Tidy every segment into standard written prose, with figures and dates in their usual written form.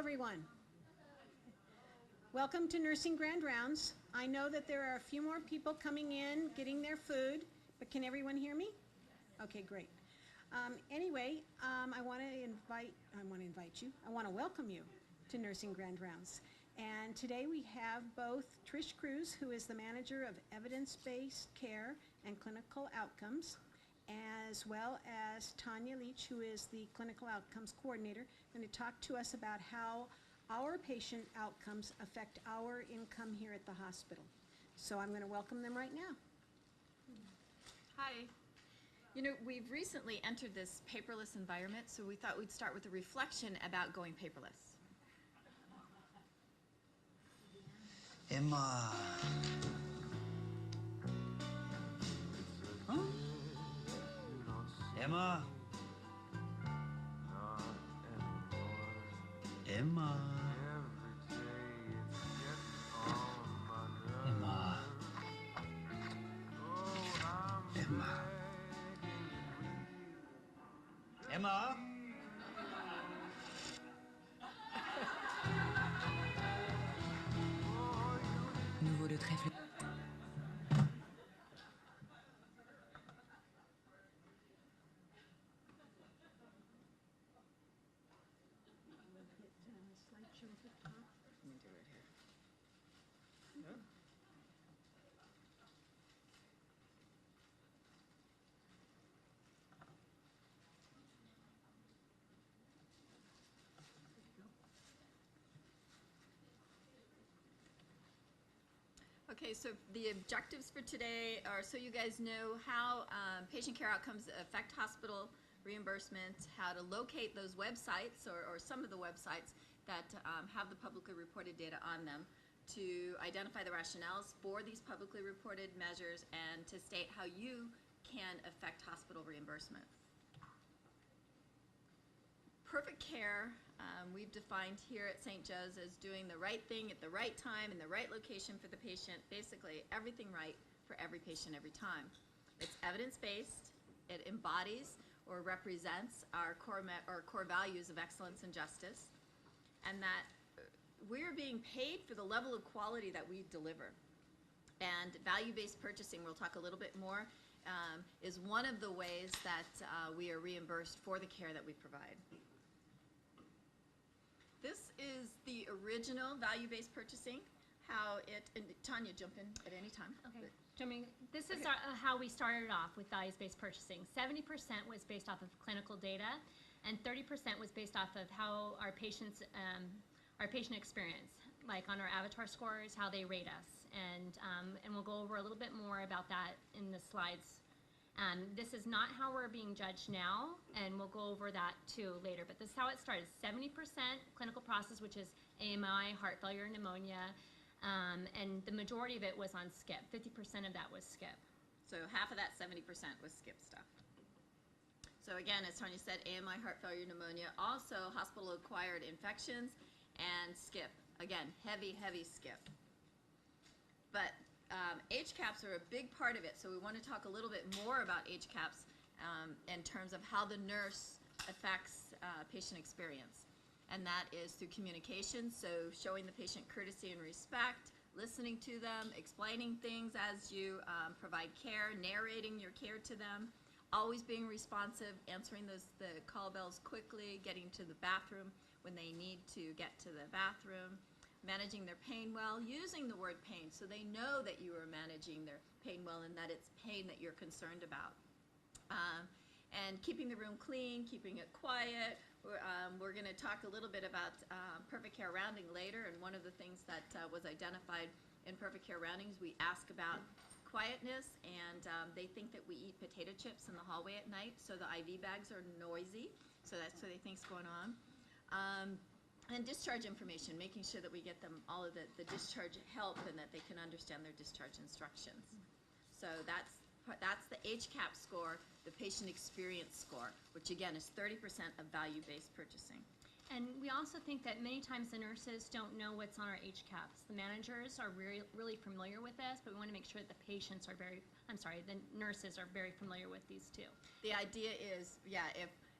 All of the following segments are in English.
everyone. Welcome to Nursing Grand Rounds. I know that there are a few more people coming in, getting their food, but can everyone hear me? Okay, great. Anyway, I want to welcome you to Nursing Grand Rounds. And today we have both Trish Cruz, who is the manager of evidence-based care and clinical outcomes, as well as Tanya Leach, who is the clinical outcomes coordinator, going to talk to us about how our patient outcomes affect our income here at the hospital. So I'm going to welcome them right now. Hi. You know, we've recently entered this paperless environment, so we thought we'd start with a reflection about going paperless. Emma. Huh? Emma. Emma. Emma. Emma. Emma. Nouveau le trèfle. Okay, so the objectives for today are so you guys know how patient care outcomes affect hospital reimbursement, how to locate those websites or some of the websites that have the publicly reported data on them, to identify the rationales for these publicly reported measures, and to state how you can affect hospital reimbursement. Perfect care, we've defined here at St. Joe's as doing the right thing at the right time in the right location for the patient, basically everything right for every patient every time. It's evidence-based, it embodies or represents our core values of excellence and justice, and that we're being paid for the level of quality that we deliver. And value-based purchasing, we'll talk a little bit more, is one of the ways that we are reimbursed for the care that we provide. This is the original value-based purchasing, and Tanya, jump in at any time. Okay. This is how we started off with values-based purchasing. 70% was based off of clinical data, and 30% was based off of how our patient experience, like on our avatar scores, how they rate us. And we'll go over a little bit more about that in the slides. This is not how we're being judged now, and we'll go over that too later. But this is how it started. 70% clinical process, which is AMI, heart failure, pneumonia, and the majority of it was on skip. 50% of that was skip. So half of that 70% was skip stuff. So again, as Tanya said, AMI, heart failure, pneumonia, also hospital-acquired infections, and skip. Again, heavy, heavy skip. But HCAHPS are a big part of it, so we want to talk a little bit more about HCAHPS in terms of how the nurse affects patient experience. And that is through communication, so showing the patient courtesy and respect, listening to them, explaining things as you provide care, narrating your care to them, always being responsive, answering the call bells quickly, getting to the bathroom when they need to get to the bathroom, managing their pain well, using the word pain so they know that you are managing their pain well and that it's pain that you're concerned about. And keeping the room clean, keeping it quiet. We're going to talk a little bit about perfect care rounding later, and one of the things that was identified in perfect care roundings, we ask about quietness, and they think that we eat potato chips in the hallway at night, so the IV bags are noisy, so that's what they think's going on. And discharge information, making sure that we get them all of the discharge help and that they can understand their discharge instructions. So that's the HCAHPS score, the patient experience score, which again is 30% of value-based purchasing. And we also think that many times the nurses don't know what's on our HCAHPS. The managers are really familiar with this, but we want to make sure that the the nurses are very familiar with these too. The idea is, yeah,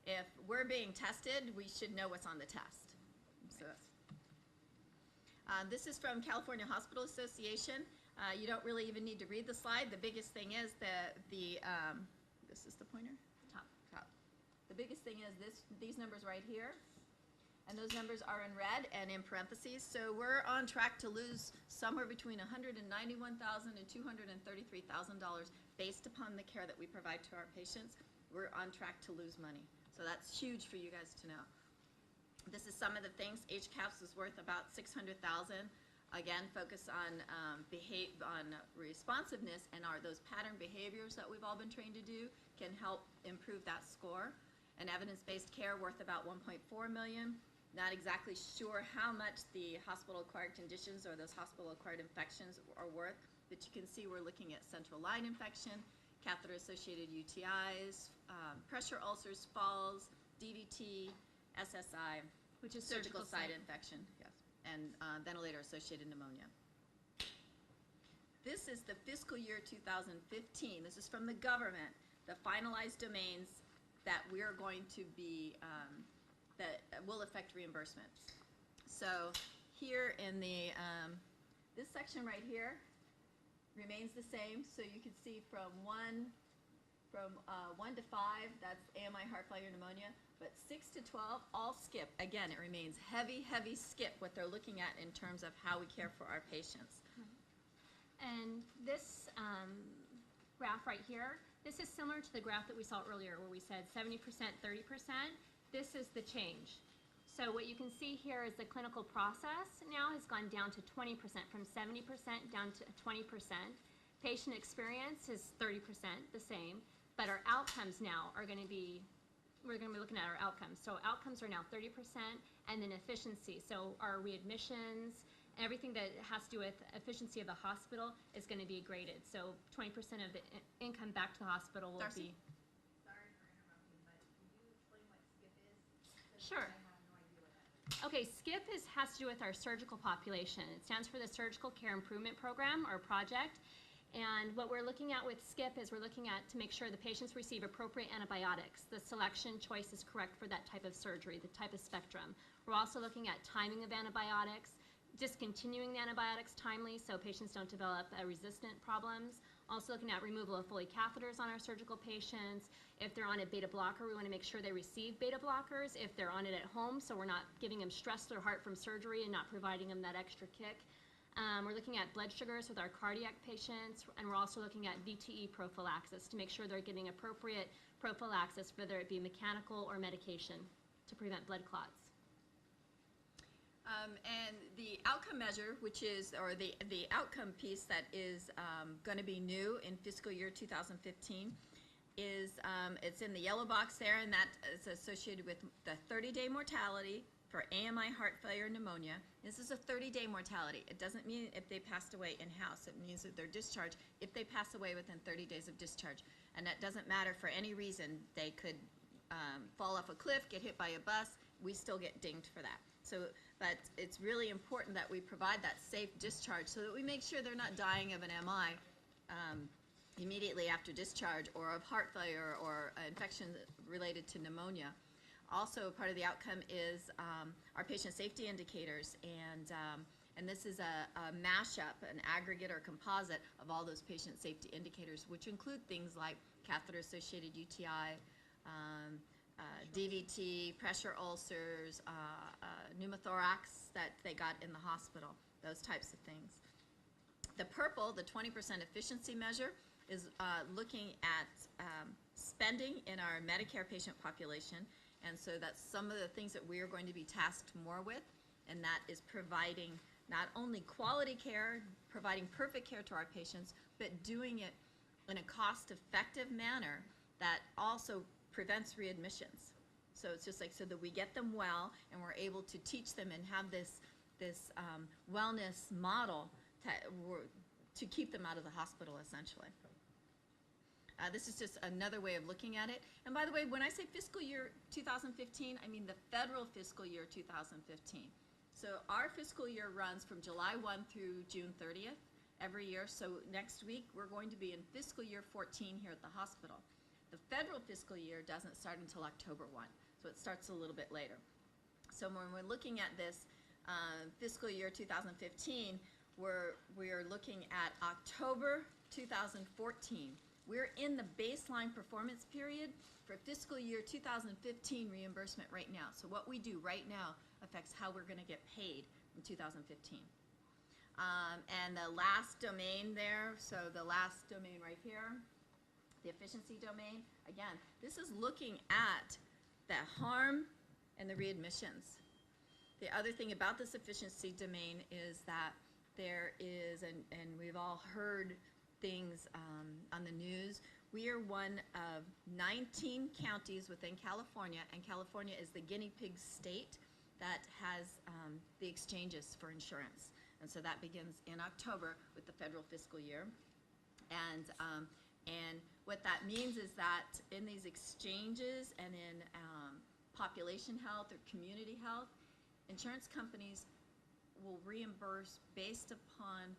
if we're being tested, we should know what's on the test. So This is from California Hospital Association. You don't really even need to read the slide. The biggest thing is this is the pointer? Top. Top. The biggest thing is these numbers right here, and those numbers are in red and in parentheses. So we're on track to lose somewhere between $191,000 and $233,000 based upon the care that we provide to our patients. We're on track to lose money. So that's huge for you guys to know. This is some of the things. HCAHPS is worth about $600,000. Again, focus on responsiveness, and those pattern behaviors that we've all been trained to do can help improve that score. And evidence-based care worth about $1.4 million. Not exactly sure how much the hospital-acquired conditions or those hospital-acquired infections are worth, but you can see we're looking at central line infection, catheter-associated UTIs, pressure ulcers, falls, DVT, SSI, Which is surgical site infection, yes, and ventilator-associated pneumonia. This is the fiscal year 2015. This is from the government, the finalized domains that we're going to be, that will affect reimbursement. So here in this section right here remains the same. So you can see from 1 to 5, that's AMI, heart failure, pneumonia. But 6 to 12, all skip. Again, it remains heavy, heavy skip, what they're looking at in terms of how we care for our patients. And this graph right here, this is similar to the graph that we saw earlier where we said 70%, 30%. This is the change. So what you can see here is the clinical process now has gone down to 20%, from 70% down to 20%. Patient experience is 30%, the same, but our outcomes now are going to be, we're going to be looking at our outcomes. So outcomes are now 30%, and then efficiency. So our readmissions, everything that has to do with efficiency of the hospital is going to be graded. So 20% of the income back to the hospital will Darcy? be. Sorry for interrupting, but can you explain what SKIP is? Because Sure. I have no idea what that is. Okay, SKIP has to do with our surgical population. It stands for the Surgical Care Improvement Program or project. And what we're looking at with SKIP is we're looking at to make sure the patients receive appropriate antibiotics. The selection choice is correct for that type of surgery, the type of spectrum. We're also looking at timing of antibiotics, discontinuing the antibiotics timely so patients don't develop resistant problems. Also looking at removal of Foley catheters on our surgical patients. If they're on a beta blocker, we want to make sure they receive beta blockers. If they're on it at home, so we're not giving them stress to their heart from surgery and not providing them that extra kick. We're looking at blood sugars with our cardiac patients, and we're also looking at VTE prophylaxis to make sure they're getting appropriate prophylaxis, whether it be mechanical or medication, to prevent blood clots. And the outcome measure, which is, or the outcome piece that is going to be new in fiscal year 2015 is, it's in the yellow box there, and that is associated with the 30-day mortality for AMI, heart failure, pneumonia. This is a 30-day mortality. It doesn't mean if they passed away in-house. It means that they're discharged if they pass away within 30 days of discharge. And that doesn't matter for any reason. They could fall off a cliff, get hit by a bus. We still get dinged for that. So, but it's really important that we provide that safe discharge so that we make sure they're not dying of an MI immediately after discharge, or of heart failure or infection related to pneumonia. Also, part of the outcome is our patient safety indicators, and this is a mashup, an aggregate or composite of all those patient safety indicators, which include things like catheter-associated UTI, DVT, pressure ulcers, pneumothorax that they got in the hospital, those types of things. The purple, the 20% efficiency measure, is looking at spending in our Medicare patient population, and so that's some of the things that we are going to be tasked more with, and that is providing not only quality care, providing perfect care to our patients, but doing it in a cost-effective manner that also prevents readmissions. So it's just like so that we get them well, and we're able to teach them and have this wellness model to keep them out of the hospital, essentially. This is just another way of looking at it. And by the way, when I say fiscal year 2015, I mean the federal fiscal year 2015. So our fiscal year runs from July 1 through June 30th every year. So next week, we're going to be in fiscal year 14 here at the hospital. The federal fiscal year doesn't start until October 1, so it starts a little bit later. So when we're looking at this, fiscal year 2015, we are looking at October 2014. We're in the baseline performance period for fiscal year 2015 reimbursement right now. So what we do right now affects how we're going to get paid in 2015. And the last domain there, so the last domain right here, the efficiency domain, again, this is looking at the harm and the readmissions. The other thing about this efficiency domain is that there is, and we've all heard things on the news, we are one of 19 counties within California, and California is the guinea pig state that has the exchanges for insurance. And so that begins in October with the federal fiscal year. And what that means is that in these exchanges and in population health or community health, insurance companies will reimburse based upon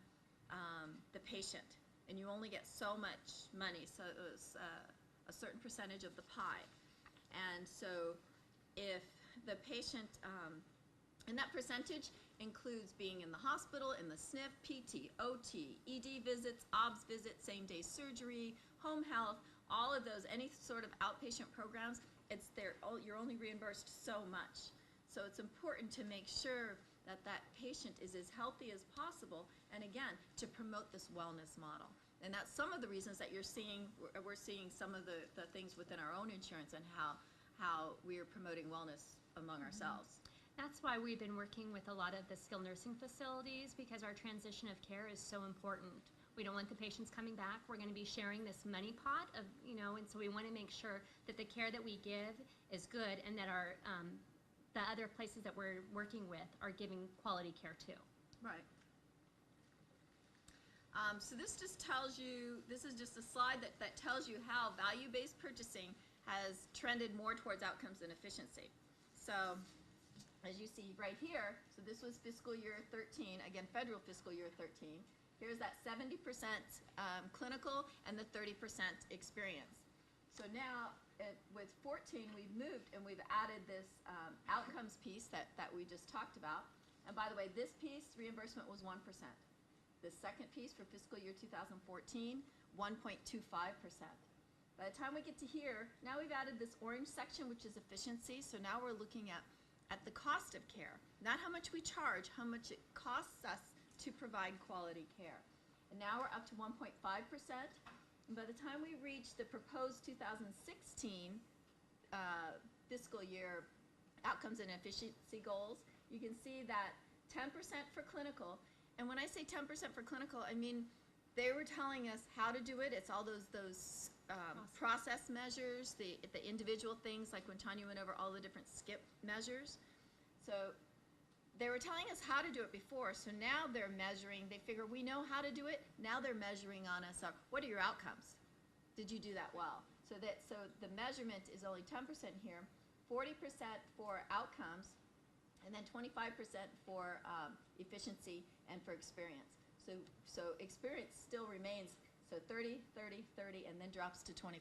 the patient. And you only get so much money, so it's a certain percentage of the pie. And so if the patient, and that percentage includes being in the hospital, in the SNF, PT, OT, ED visits, OBS visits, same-day surgery, home health, all of those, any sort of outpatient programs, it's there, you're only reimbursed so much. So it's important to make sure that that patient is as healthy as possible, and again, to promote this wellness model. And that's some of the reasons that you're seeing, we're seeing some of the things within our own insurance and how we are promoting wellness among ourselves. That's why we've been working with a lot of the skilled nursing facilities, because our transition of care is so important. We don't want the patients coming back. We're going to be sharing this money pot of, and so we want to make sure that the care that we give is good, and that our the other places that we're working with are giving quality care too. Right. So this just tells you, this is just a slide that tells you how value-based purchasing has trended more towards outcomes and efficiency. So as you see right here, so this was fiscal year 13, again, federal fiscal year 13. Here's that 70% clinical and the 30% experience. So now with 14, we've moved and we've added this outcomes piece that we just talked about. And by the way, this piece, reimbursement was 1%. The second piece for fiscal year 2014, 1.25%. By the time we get to here, now we've added this orange section, which is efficiency. So now we're looking at the cost of care, not how much we charge, how much it costs us to provide quality care. And now we're up to 1.5%. And by the time we reach the proposed 2016 fiscal year outcomes and efficiency goals, you can see that 10% for clinical. And when I say 10% for clinical, I mean they were telling us how to do it. It's all those process measures, the individual things, like when Tanya went over all the different skip measures. So they were telling us how to do it before, so now they're measuring, they figure we know how to do it, now they're measuring on us, what are your outcomes? Did you do that well? So the measurement is only 10% here, 40% for outcomes, and then 25% for efficiency and for experience. So experience still remains, so 30, 30, 30, and then drops to 25%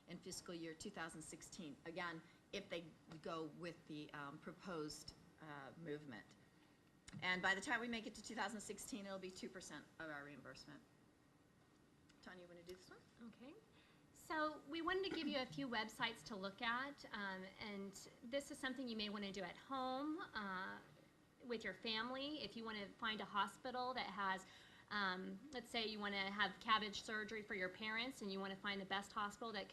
in fiscal year 2016. Again, if they go with the proposed movement. And by the time we make it to 2016, it'll be 2% of our reimbursement. Tanya, you want to do this one? Okay. So we wanted to give you a few websites to look at, and this is something you may want to do at home with your family. If you want to find a hospital that has, let's say you want to have CABG surgery for your parents, and you want to find the best hospital that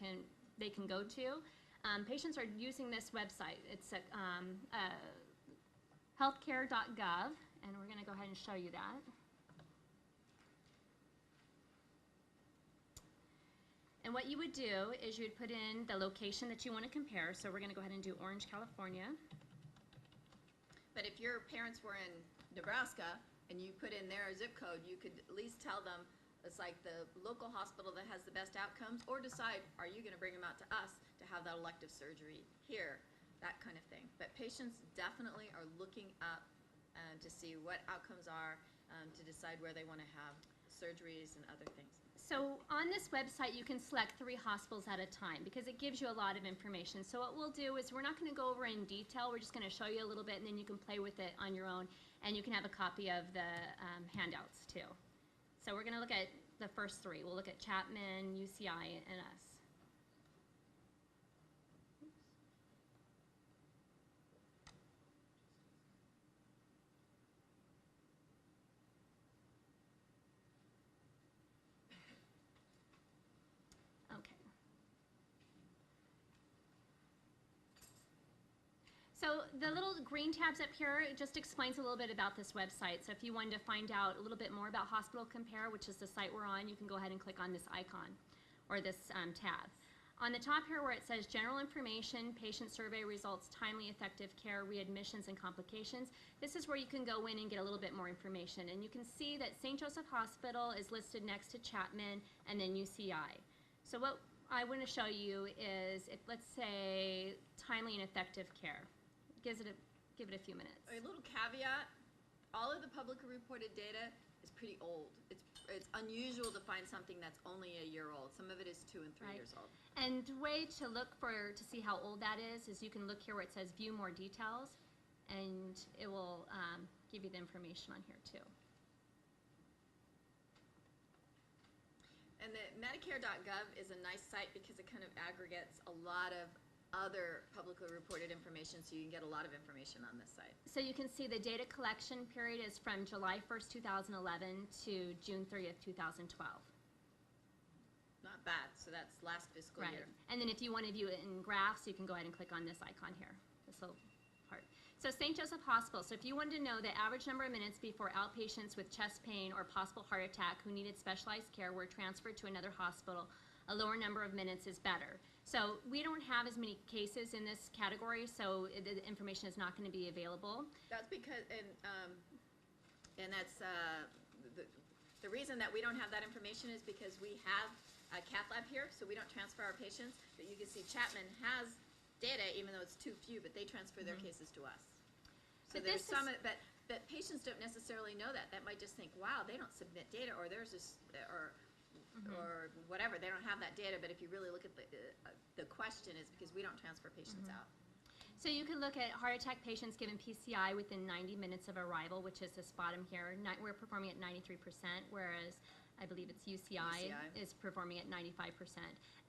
they can go to. Patients are using this website. It's healthcare.gov, and we're going to go ahead and show you that. And what you would do is you would put in the location that you want to compare. So we're going to go ahead and do Orange, California. But if your parents were in Nebraska and you put in their zip code, you could at least tell them it's like the local hospital that has the best outcomes, or decide, are you going to bring them out to us to have that elective surgery here, that kind of thing. But patients definitely are looking up to see what outcomes are, to decide where they want to have surgeries and other things. So on this website, you can select 3 hospitals at a time because it gives you a lot of information. So what we'll do is we're not going to go over in detail. We're just going to show you a little bit, and then you can play with it on your own, and you can have a copy of the handouts too. So we're going to look at the first 3. We'll look at Chapman, UCI, and us. Okay. So the little green tabs up here, it just explains a little bit about this website. So if you wanted to find out a little bit more about Hospital Compare, which is the site we're on, you can go ahead and click on this icon or this tab. On the top here where it says general information, patient survey results, timely effective care, readmissions and complications, this is where you can go in and get a little bit more information. And you can see that St. Joseph Hospital is listed next to Chapman and then UCI. So what I want to show you is, if, let's say, timely and effective care. Give it a few minutes. A little caveat, all of the publicly reported data is pretty old. It's unusual to find something that's only a year old. Some of it is 2 and 3 Right. years old. And way to look to see how old that is you can look here where it says view more details, and it will give you the information on here too. And the Medicare.gov is a nice site because it kind of aggregates a lot of other publicly reported information, so you can get a lot of information on this site. So you can see the data collection period is from July 1st, 2011 to June 30th, 2012. Not bad, so that's last fiscal Right. year. And then if you want to view it in graphs, you can go ahead and click on this icon here, this little part. So St. Joseph Hospital, so if you wanted to know the average number of minutes before outpatients with chest pain or possible heart attack who needed specialized care were transferred to another hospital, a lower number of minutes is better. So we don't have as many cases in this category, so the information is not going to be available. That's because, and that's, the reason that we don't have that information is because we have a cath lab here, so we don't transfer our patients. But you can see Chapman has data, even though it's too few, but they transfer their cases to us. So But there's this some, is- but patients don't necessarily know that. That might just think, wow, they don't submit data, or there's this, or whatever, they don't have that data. But if you really look at the question is because we don't transfer patients out. So you can look at heart attack patients given PCI within 90 minutes of arrival, which is this bottom here. We're performing at 93%, whereas I believe it's UCI is performing at 95%.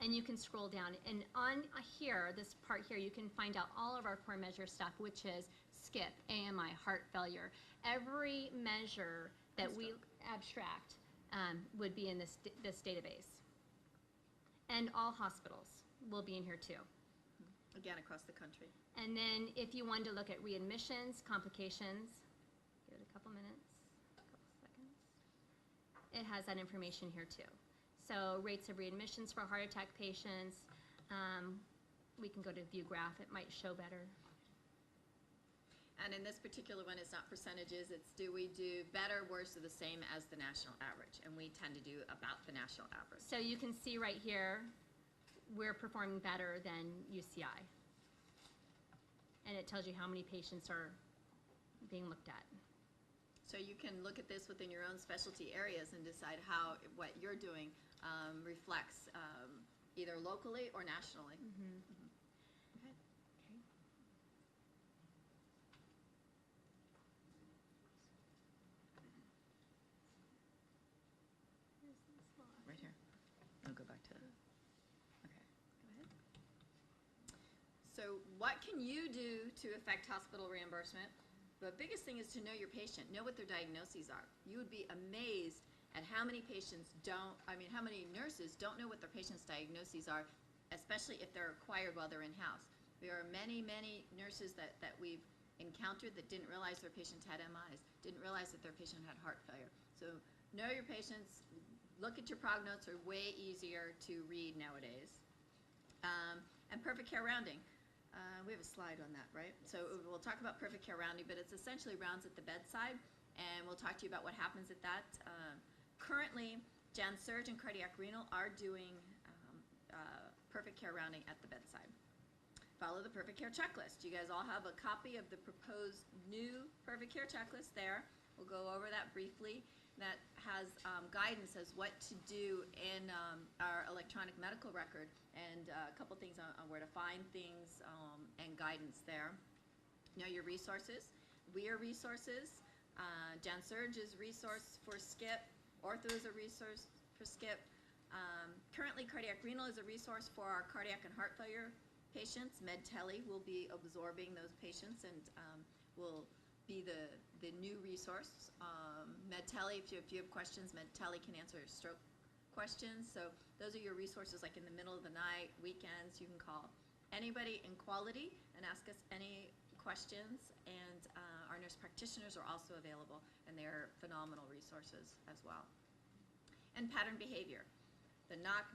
And you can scroll down, and on here, this part here, you can find out all of our core measure stuff, which is SCIP, AMI, heart failure. Every measure that we abstract would be in this database. And all hospitals will be in here too. Again, across the country. And then if you wanted to look at readmissions, complications, give it a couple minutes, a couple seconds. It has that information here too. So rates of readmissions for heart attack patients. We can go to view graph, it might show better. And in this particular one, it's not percentages, it's do we do better, worse, or the same as the national average? And we tend to do about the national average. So you can see right here, we're performing better than UCI. And it tells you how many patients are being looked at. So you can look at this within your own specialty areas and decide how what you're doing reflects either locally or nationally. Okay. Right here. I'll go back to, okay, go ahead. So what can you do to affect hospital reimbursement? The biggest thing is to know your patient, know what their diagnoses are. You would be amazed at how many how many nurses don't know what their patient's diagnoses are, especially if they're acquired while they're in-house. There are many, many nurses that we've encountered that didn't realize their patients had MIs, didn't realize that their patient had heart failure. So know your patients, look at your prog notes are way easier to read nowadays. And perfect care rounding. We have a slide on that, right? So we'll talk about perfect care rounding, but it's essentially rounds at the bedside, and we'll talk to you about what happens at that. Currently, Gen Surg and Cardiac Renal are doing perfect care rounding at the bedside. Follow the perfect care checklist. You guys all have a copy of the proposed new perfect care checklist there. We'll go over that briefly. that has guidance as what to do in our electronic medical record, and a couple things on where to find things and guidance there. Know your resources. We are resources. Gen Surg is a resource for SCIP. Ortho is a resource for SCIP. Currently, cardiac renal is a resource for our cardiac and heart failure patients. MedTele will be absorbing those patients and will be the new resource. MedTele, if you have questions, MedTele can answer your stroke questions. So those are your resources, like in the middle of the night, weekends, you can call anybody in quality and ask us any questions, and our nurse practitioners are also available, and they're phenomenal resources as well. And pattern behavior, the knock,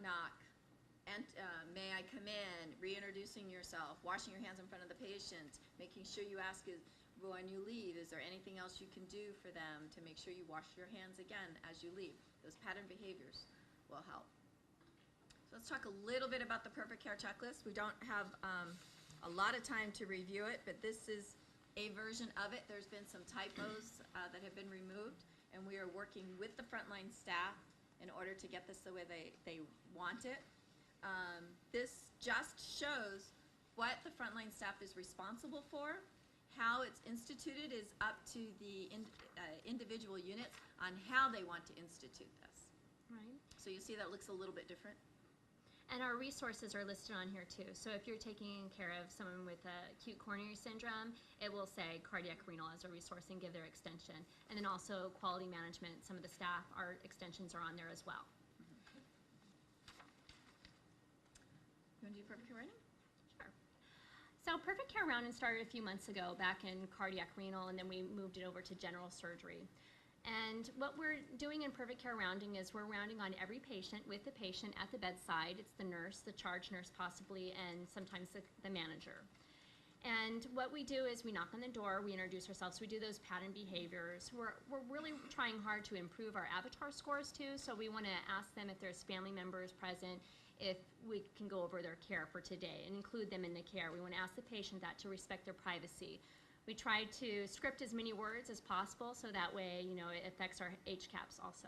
and may I come in, reintroducing yourself, washing your hands in front of the patient, making sure you ask when you leave, is there anything else you can do for them to make sure you wash your hands again as you leave. Those pattern behaviors will help. So let's talk a little bit about the Perfect Care Checklist. We don't have a lot of time to review it, but this is a version of it. There's been some typos that have been removed, and we are working with the frontline staff in order to get this the way they want it. This just shows what the frontline staff is responsible for. How it's instituted is up to the individual units on how they want to institute this. Right. So you see that looks a little bit different. And our resources are listed on here too. So if you're taking care of someone with acute coronary syndrome, it will say cardiac renal as a resource and give their extension. And then also quality management, some of the staff, our extensions are on there as well. You want to do Perfect Care Rounding? Sure. So Perfect Care Rounding started a few months ago back in cardiac renal, and then we moved it over to general surgery. And what we're doing in Perfect Care Rounding is we're rounding on every patient with the patient at the bedside. It's the nurse, the charge nurse possibly, and sometimes the manager. And what we do is we knock on the door, we introduce ourselves, we do those pattern behaviors. We're really trying hard to improve our avatar scores too, so we want to ask them if there's family members present, if we can go over their care for today and include them in the care. We want to ask the patient that to respect their privacy. We try to script as many words as possible so that way, you know, it affects our HCAHPS also.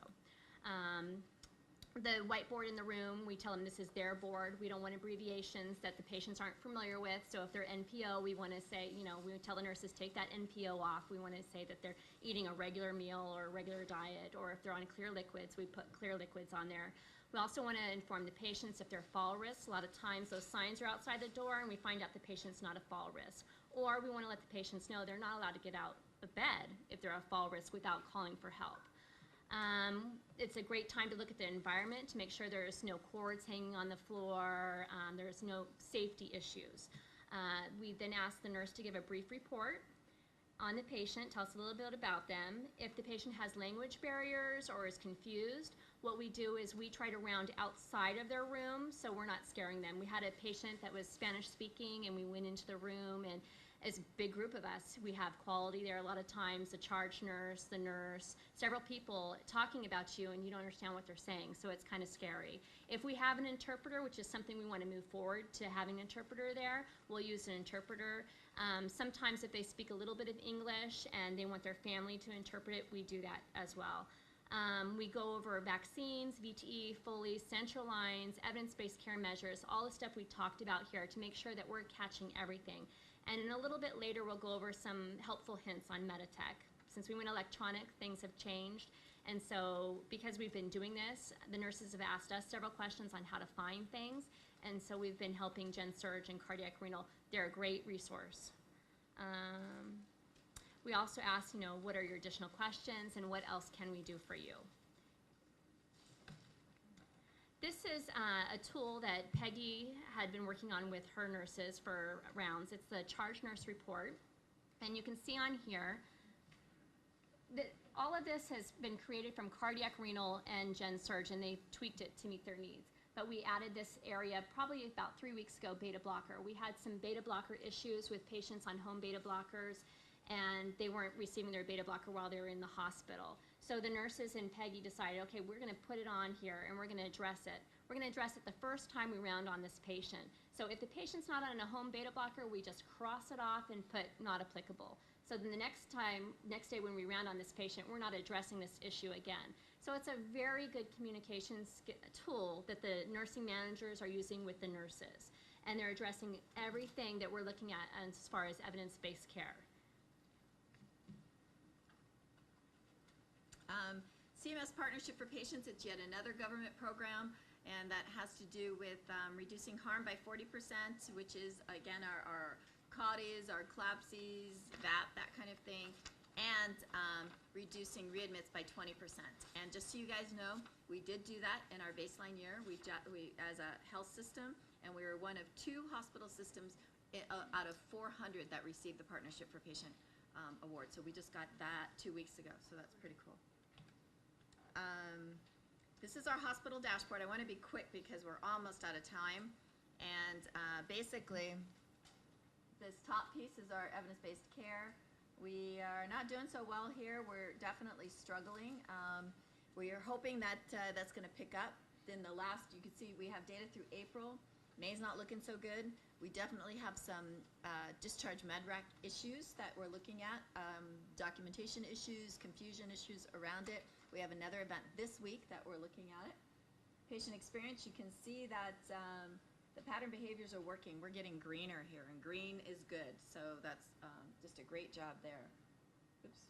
The whiteboard in the room, we tell them this is their board. We don't want abbreviations that the patients aren't familiar with. So if they're NPO, we want to say, you know, we tell the nurses take that NPO off. We want to say that they're eating a regular meal or a regular diet, or if they're on clear liquids, we put clear liquids on there. We also want to inform the patients if they're fall risks. A lot of times those signs are outside the door and we find out the patient's not a fall risk. Or we want to let the patients know they're not allowed to get out of bed if they're a fall risk without calling for help. It's a great time to look at the environment to make sure there's no cords hanging on the floor, there's no safety issues. We then ask the nurse to give a brief report on the patient, tell us a little bit about them. If the patient has language barriers or is confused, what we do is we try to round outside of their room so we're not scaring them. We had a patient that was Spanish speaking and we went into the room, and it's a big group of us. We have quality there a lot of times, the charge nurse, the nurse, several people talking about you, and you don't understand what they're saying, so it's kind of scary. If we have an interpreter, which is something we want to move forward to having an interpreter there, we'll use an interpreter. Sometimes if they speak a little bit of English and they want their family to interpret it, we do that as well. We go over vaccines, VTE, Foley, central lines, evidence-based care measures, all the stuff we talked about here to make sure that we're catching everything. And in a little bit later, we'll go over some helpful hints on Meditech. Since we went electronic, things have changed. And so because we've been doing this, the nurses have asked us several questions on how to find things. And so we've been helping Gen Surg and Cardiac Renal. They're a great resource. We also ask, you know, what are your additional questions and what else can we do for you? This is a tool that Peggy had been working on with her nurses for rounds. It's the charge nurse report. And you can see on here that all of this has been created from Cardiac Renal and Gen Surg, and they tweaked it to meet their needs. But we added this area probably about 3 weeks ago, beta blocker. We had some beta blocker issues with patients on home beta blockers, and they weren't receiving their beta blocker while they were in the hospital. So the nurses and Peggy decided, okay, we're going to put it on here and we're going to address it. We're going to address it the first time we round on this patient. So if the patient's not on a home beta blocker, we just cross it off and put not applicable. So then the next day when we round on this patient, we're not addressing this issue again. So it's a very good communications tool that the nursing managers are using with the nurses. And they're addressing everything that we're looking at as far as evidence-based care. CMS Partnership for Patients, it's yet another government program, and that has to do with reducing harm by 40%, which is, again, our CAUTIs, our CLABSIs, VAP, that kind of thing, and reducing readmits by 20%. And just so you guys know, we did do that in our baseline year. We as a health system, and we were one of 2 hospital systems out of 400 that received the Partnership for Patient award. So we just got that 2 weeks ago, so that's pretty cool. This is our hospital dashboard. I want to be quick because we're almost out of time. And basically, this top piece is our evidence-based care. We are not doing so well here. We're definitely struggling. We are hoping that that's going to pick up. Then the last, you can see we have data through April. May's not looking so good. We definitely have some discharge MedRec issues that we're looking at, documentation issues, confusion issues around it. We have another event this week that we're looking at it. Patient experience, you can see that the pattern behaviors are working. We're getting greener here, and green is good. So that's just a great job there. Oops.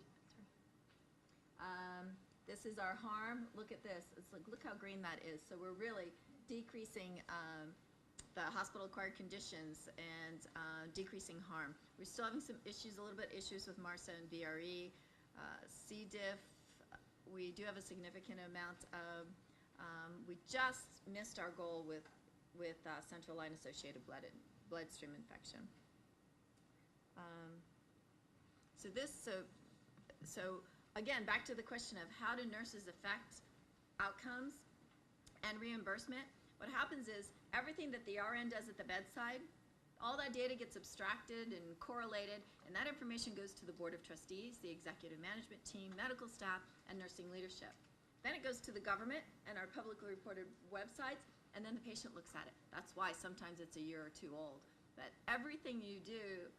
This is our harm. Look at this. It's like, look how green that is. So we're really decreasing the hospital-acquired conditions and decreasing harm. We're still having some issues, a little bit issues with MARSA and VRE, C. diff. We do have a significant amount of, we just missed our goal with central line-associated bloodstream infection. So again, back to the question of how do nurses affect outcomes and reimbursement. What happens is everything that the RN does at the bedside, all that data gets abstracted and correlated, and that information goes to the Board of Trustees, the executive management team, medical staff, and nursing leadership. Then it goes to the government and our publicly reported websites, and then the patient looks at it. That's why sometimes it's a year or 2 old. But everything you do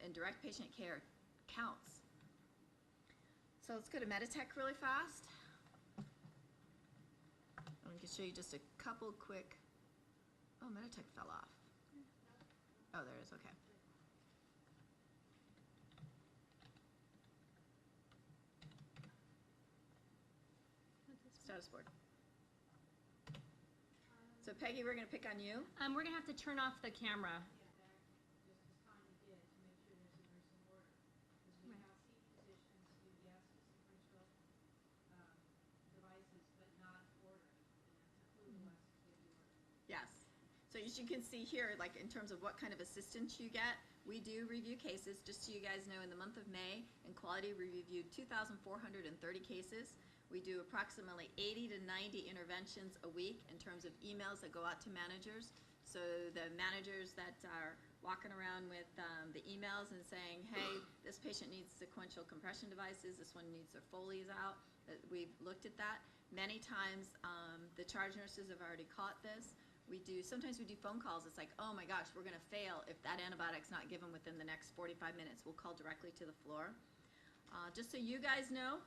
in direct patient care counts. So let's go to Meditech really fast. I'm going to show you just a couple quick, oh, Meditech fell off. Oh, there it is, okay. Status board. So Peggy, we're going to pick on you. We're going to have to turn off the camera. Just as Tanya did, to make sure there's a nursing order. Because we now see physicians who, yes, sequential devices, but not order. And that's a clue to us to get the order. Yes. So as you can see here, like in terms of what kind of assistance you get, we do review cases. Just so you guys know, in the month of May, in quality, we reviewed 2,430 cases. We do approximately 80 to 90 interventions a week in terms of emails that go out to managers. So the managers that are walking around with the emails and saying, hey, this patient needs sequential compression devices, this one needs their Foley's out. We've looked at that. Many times the charge nurses have already caught this. Sometimes we do phone calls. It's like, oh my gosh, we're going to fail if that antibiotic's not given within the next 45 minutes. We'll call directly to the floor. Just so you guys know,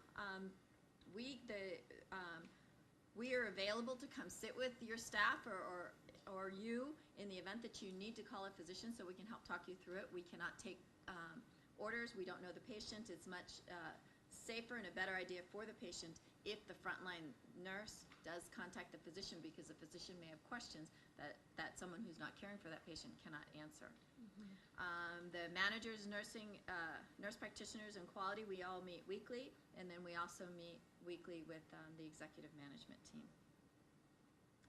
we are available to come sit with your staff or you in the event that you need to call a physician so we can help talk you through it. We cannot take orders. We don't know the patient. It's much safer and a better idea for the patient if the frontline nurse does contact the physician, because the physician may have questions that someone who's not caring for that patient cannot answer. The managers, nurse practitioners, and quality, we all meet weekly, and then we also meet weekly with the executive management team.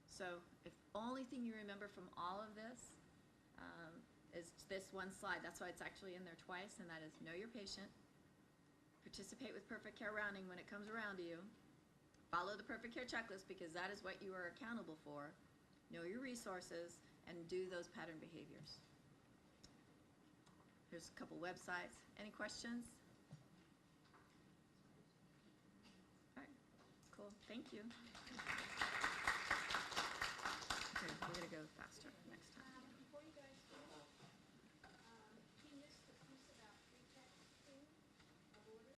So if only thing you remember from all of this is this one slide. That's why it's actually in there twice, and that is know your patient, participate with Perfect Care Rounding when it comes around to you, follow the Perfect Care Checklist because that is what you are accountable for, know your resources, and do those pattern behaviors. Here's a couple websites. Any questions? All right, cool, thank you. Okay, we're gonna go faster next time.